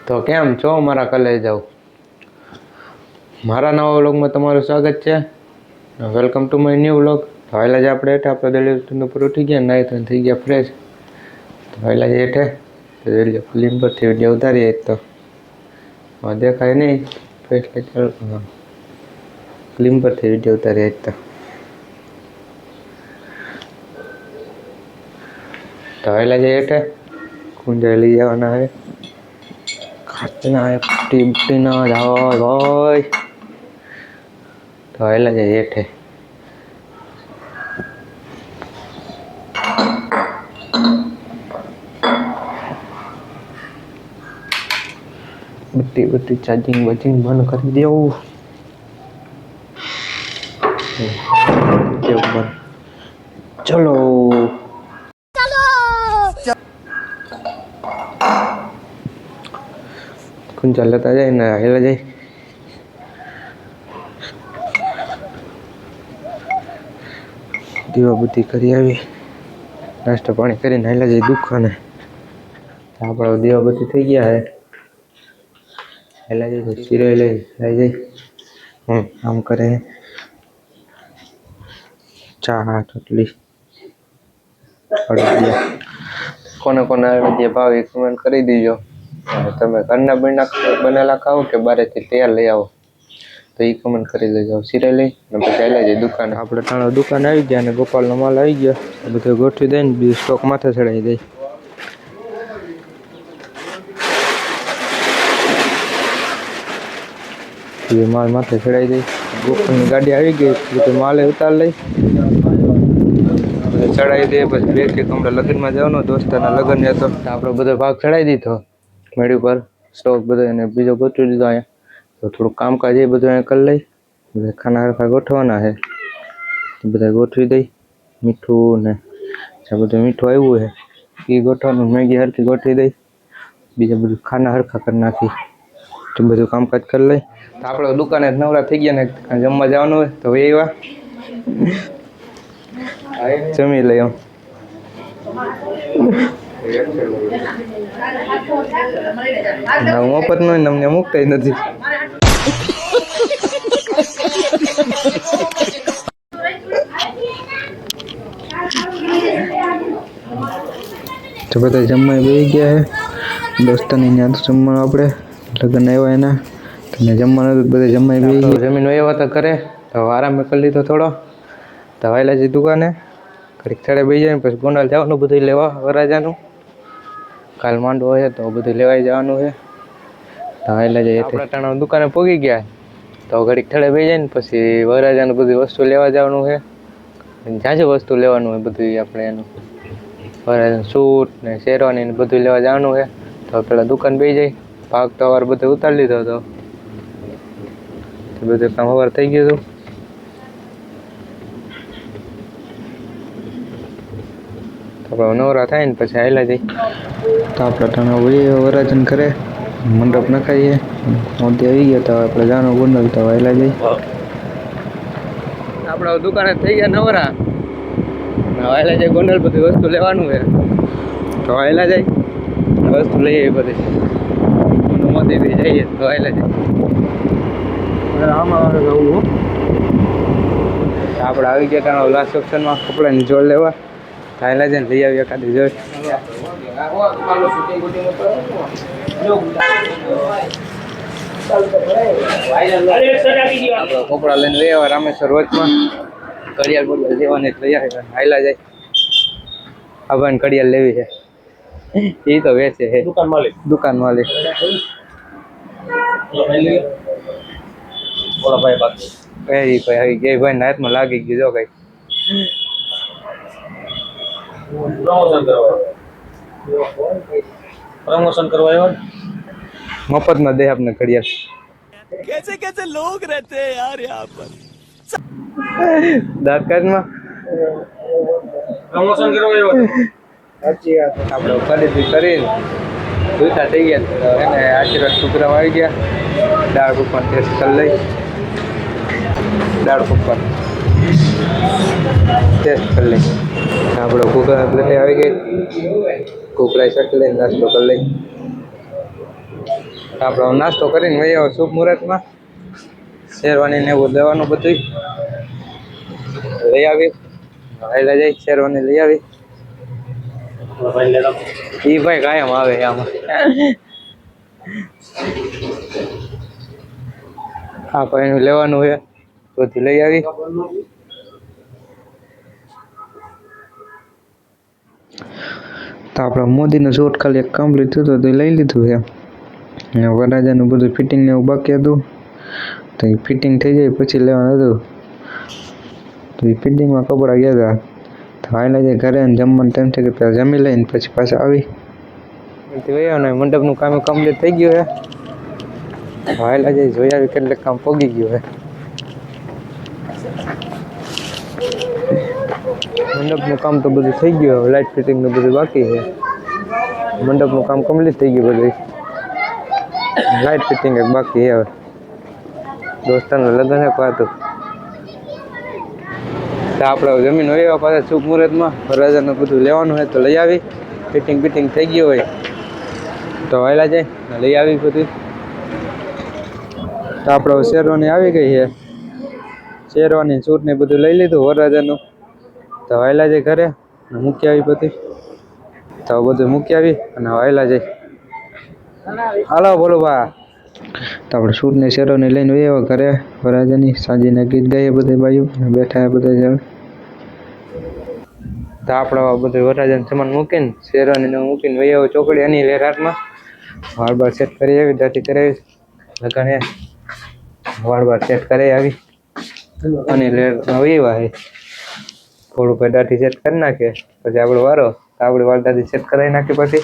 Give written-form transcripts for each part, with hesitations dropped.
તો કેમ છો મારા કલેજ જાવ મારા નવા વ્લોગમાં તમારું સ્વાગત છે. Welcome to my new vlog. તો પહેલાં જ આપણે હેઠે આપણે દલિયા ઉપર ઉઠી ગયા, નાહી તો થઈ ગયા ફ્રેશ. તો પહેલાં જ હેઠે ફિલ્મ પરથી વિડીયો ઉતારીએ તો દેખાય નહીં ફેસ ફિલ્મ પરથી વિડીયો ઉતારીએ તો પહેલાં જ હેઠે કુંડા લઈ જવાના હોય ખાતના પટ્ટી બટ્ટી ના જવા ભાઈ. તો પહેલાં જ હેઠે બત્તી બત્તી ચાર્જિંગ બચિંગ બંધ કરી દેવું. ચલો કુંજા લેતા જાય ને હેલા જાય. દીવા બત્તી કરી આવી, નાસ્તો પાણી કરીને હેલા જાય દુકાને. આપણા દીવા બત્તી થઈ ગયા હે. હેલા જાય સિરાય લઈ જાય આમ કરે. ચા ચોટલી કોને કોને જે ભાવ એ કમેન્ટ કરી દીજો. તમે ઘરના બનેલા ખાઓ કે બહારથી તૈયાર લઈ આવો તો એ કમેન્ટ કરી દેજો. સિરાય લઈ અને પછી હેલા જાય દુકાને. આપણે ટાણો દુકાન આવી ગયા અને ગોપાલનો માલ આવી ગયો. બધું ગોઠવી દઈને બીજું સ્ટોક માથે ચડાવી દઈ. માલ માથે ચડાવી દઈ. ગોપાલની ગાડી આવી ગઈ બધું માલે ઉતાર લઈ ચડાવી દઈએ. પછી બે કે હમણાં લગ્નમાં જવાનું દોસ્તારના લગ્ન હતો તો આપણો બધો ભાગ ચડાવી દીધો મેળી પર સ્ટોક બધો એને બીજો ગોઠવી દીધો. અહીંયા તો થોડુંક કામકાજ એ બધું અહીંયા કરી લઈ. બધા ખાના હરખા ગોઠવાના છે બધા ગોઠવી દઈ. મીઠું ને જે બધું મીઠું આવ્યું છે એ ગોઠવાનું. મેગી હરખી ગોઠવી દઈ. બીજા બધું ખાના હરખા કરી નાખી તો બધું કામકાજ કરી લઈ. તો આપણે દુકાને નવરા થઈ ગયા ને જમવા જવાનું હોય તો એવા જમી લઈ. મફત નો અમને મૂકતા નથી. તો બધા જમવા બેસી ગયા છે દોસ્તાની ત્યાં જમવાનું. આપણે લગ્ન આવ્યા એના તો જમવાનું બધા જમવા બેસી ગયા. જમીન આવ્યા તો કરે તો આરામ કરી લીધો થોડો. તો વાયલા જઈ દુકાને ઘડીક છડે બેસી જાય ને પછી ગોંડલ જવાનું બધું લેવા વરાજાનું. કાલ માંડવો હોય તો બધું લેવાઈ જવાનું છે. તો વાયલા જઈએ આપણે ટાણા દુકાને પહોંચી ગયા તો ઘડીક થડે બેસી જાય ને પછી વરાજાનું બધી વસ્તુ લેવા જવાનું છે. જ્યાં જે વસ્તુ લેવાનું હોય બધું આપણે એનું વરાજાનું સૂટ ને શેરવાની ને બધું લેવા જવાનું છે. તો પેલા દુકાન બેસી જાય. ભાગ તો વાર બધું ઉતારી લીધો હતો બધું કામ સવાર થઈ ગયું હતું. આપણે નવરા થાય ને પછી હાલ્યા જઈ. તો આપણે ટાણા વળીએ વરાજન કરે મંડપ નખાઈએ. મોતી આવી ગયા તો આપણે જાણો ગોંડલ તો હાલ્યા જઈ. આપણે દુકાને થઈ ગયા નવરા હાલ્યા જાય ગોંડલ. બધી વસ્તુ લેવાનું છે તો હાલ્યા જાય વસ્તુ લઈ આવી બધી મોતી થઈ જઈએ તો હાલ્યા જાય. આમાં આપણે આવી ગયા ટાણા લાસ્ટ ઓપ્શનમાં કપડાની જોડ લેવા. થાયલા છે ને લઈ આવી એકાદી જોઈ. કપડા લઈને લઈ આવ્યા રામેશ્વર વચમાં. ઘડિયાળ બોડિયાળ લેવાની લઈ આવ્યા. હાયલા જાય આ ભાઈ ઘડિયાળ લેવી છે એ તો વેચે છે દુકાન માલિક. ભાઈ આવી ગયા ભાઈ ના હાથમાં લાગી ગયું જો કઈ प्रमोशन करवाया મફત માં દે આપને ઘડિયાળ. कैसे कैसे लोग रहते हैं यार यहाँ पर. દાકાતમાં प्रमोशन करवाया સાચી વાત. આપણે ખરીદી કરીને દૂધા થઈ ગયા એને આશીર્વાદ છોકરામાં આવી ગયા. દાળ પકવાન ટેસ્ટ કરી લઈ. દાળ પકવાન ટેસ્ટ કરી લઈ. આપણો કુકર પ્લેટે આવી ગઈ. કુકરાઈ શક લઈને નાસ્તો કરી લઈ. આપણે નાસ્તો કરીને વહી આવો શુભ મુહૂર્તમાં. શેરવાની ને એવું લેવાનું બધું લઈ આવી. હાઈલા જાય શેરવાની લઈ આવી. ઈ ભાઈ કાયમ આવે આમાં. હા ભાઈ એનું લેવાનું છે તો લઈ આવી. તો આપણા મોદીનું શૂટ ખાલી એક કમ્પ્લીટ થયું તો લઈ લીધું છે. અને વરરાજાનું બધું ફિટિંગ ને એવું બાકી હતું તો એ ફિટિંગ થઈ જાય પછી લેવાનું હતું. તો એ ફિટિંગમાં કપડાં ગયા હતા તો હાઈલા જાય ઘરે જમવાનું ટાઈમ થઈ ગયો પહેલાં જમી લઈને પછી પાછા આવી. ને મંડપનું કામ કમ્પ્લીટ થઈ ગયું છે. હાઈલા જાય જોઈ આવી કેટલે કામ પોગી ગયું છે. મંડપનું કામ તો બધું થઈ ગયું, લાઇટ ફિટિંગનું બધું બાકી છે. મંડપનું કામ કમ્પ્લીટ થઈ ગયું બધું, લાઇટ ફિટિંગ એક બાકી છે. હવે દોસ્તારનું લગ્ન છે પાછું. તો આપણે જમીન હોય પાછા શુભ મુહૂર્તમાં વરરાજાનું બધું લેવાનું હોય તો લઈ આવી. ફિટિંગ ફિટિંગ થઈ ગયું હોય તો વહેલા જાય લઈ આવી બધું. તો આપણે શેરવાની આવી ગઈ છે. શેરવાની સૂટ ને બધું લઈ લીધું વરરાજાનું તો વહેલા જાય ઘરે મૂકી આવી બધી. તો બધું મૂકી આવી અને વહેલા જાય. હાલો બોલો બા. તો આપણે સૂટ ને શેરવાની લઈને આવ્યા ઘરે વરરાજાની. સાંજના ગીત ગાઈએ બધા બાયું બેઠા બધા જણ. તો આપણે બધું વરરાજાનું સામાન મૂકીને શેરવાનીને મૂકીને વહી આવ્યો ચોકડી એની લેરાટમાં. વાળ બાર સેટ કરી આવી, દાઢી કરાવી લગને વાળ બાર સેટ કરી આવી અને લેરમાં વહી આવ્યા. થોડું ભાઈ દાઢી સેટ કરી નાખે પછી આપણે વારો આપણે વાળ દાઢી સેટ કરાવી નાખી. પછી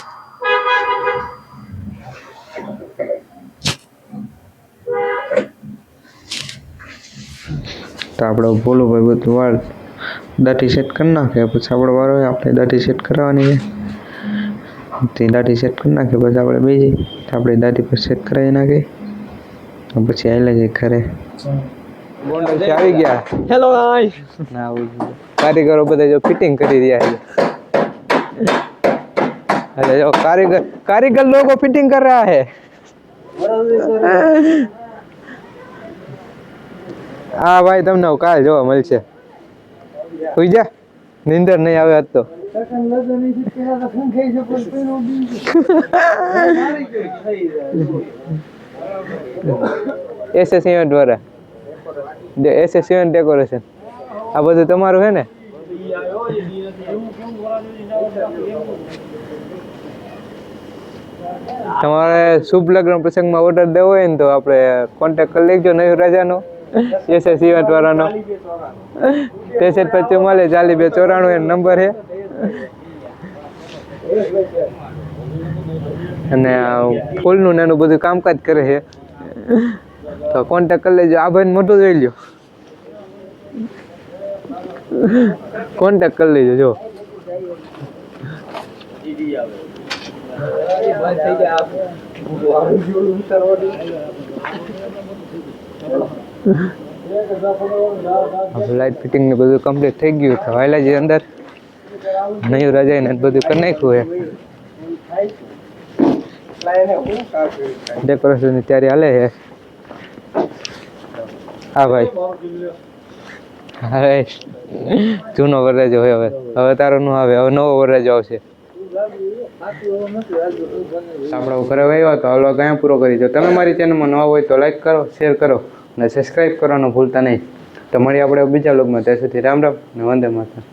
તો આપણે બોલું ભાઈ બધું વાળ દાઢી સેટ કરી નાખે પછી આપણે વારો આપણે દાઢી સેટ કરવાની છે. તે દાઢી સેટ કરી નાખે પછી આપણે બીજી આપણે દાઢી પર સેટ કરાવી નાખી પછી આવેલા જાય ઘરે. બોન્ડલ આવી ગયા. Hello guys. ના કારીગરો બધા જો ફિટિંગ કરી રહ્યા છે. અરે જો कारीगर लोगों फिटिंग कर रहा है. હા ભાઈ તમને કાલ જોવા મળશે. સુઈ જા, નીંદર નહીં આવે આજ તો. SS ઇવેન્ટ વાળા SS ઇવેન્ટ ડેકોરેશન આ બધું તમારું છે ને? તમારે શુભ લગ્ન પ્રસંગમાં ઓર્ડર દેવો હોય ને તો આપણે કોન્ટેક્ટ કરી લેજો. નયું રાજાનો SS ઇવેન્ટ વાળાનો 6355 એ નંબર છે. અને ફૂલનું ને એનું બધું કામકાજ કરે છે તો કોન્ટેક્ટ કરી લેજો. આ ભાઈ મોટું જોઈ લ્યો, કોન્ટેક્ટ કરી લેજો. જો લાઇટ ફિટિંગ ને બધું કમ્પ્લીટ થઈ ગયું તો વાયલા જે અંદર નયું રાજા ને બધું કરી નાખ્યું છે. ડેકોરેશન ની તૈયારી હાલે છે. હા ભાઈ હા જૂનો વરરાજો હોય. હવે તારો નું આવે, હવે નવો વરરાજો આવશે. આપણે ઘરે આવ્યો તો હાલો ક્યાં પૂરો કરી દો. તમે મારી ચેનલમાં નવા હોય તો લાઈક કરો, શેર કરો અને સબસ્ક્રાઈબ કરવાનું ભૂલતા નહીં. તો મળીએ આપણે બીજા વ્લોગમાં. ત્યાં સુધી રામ રામ અને વંદે માતરમ.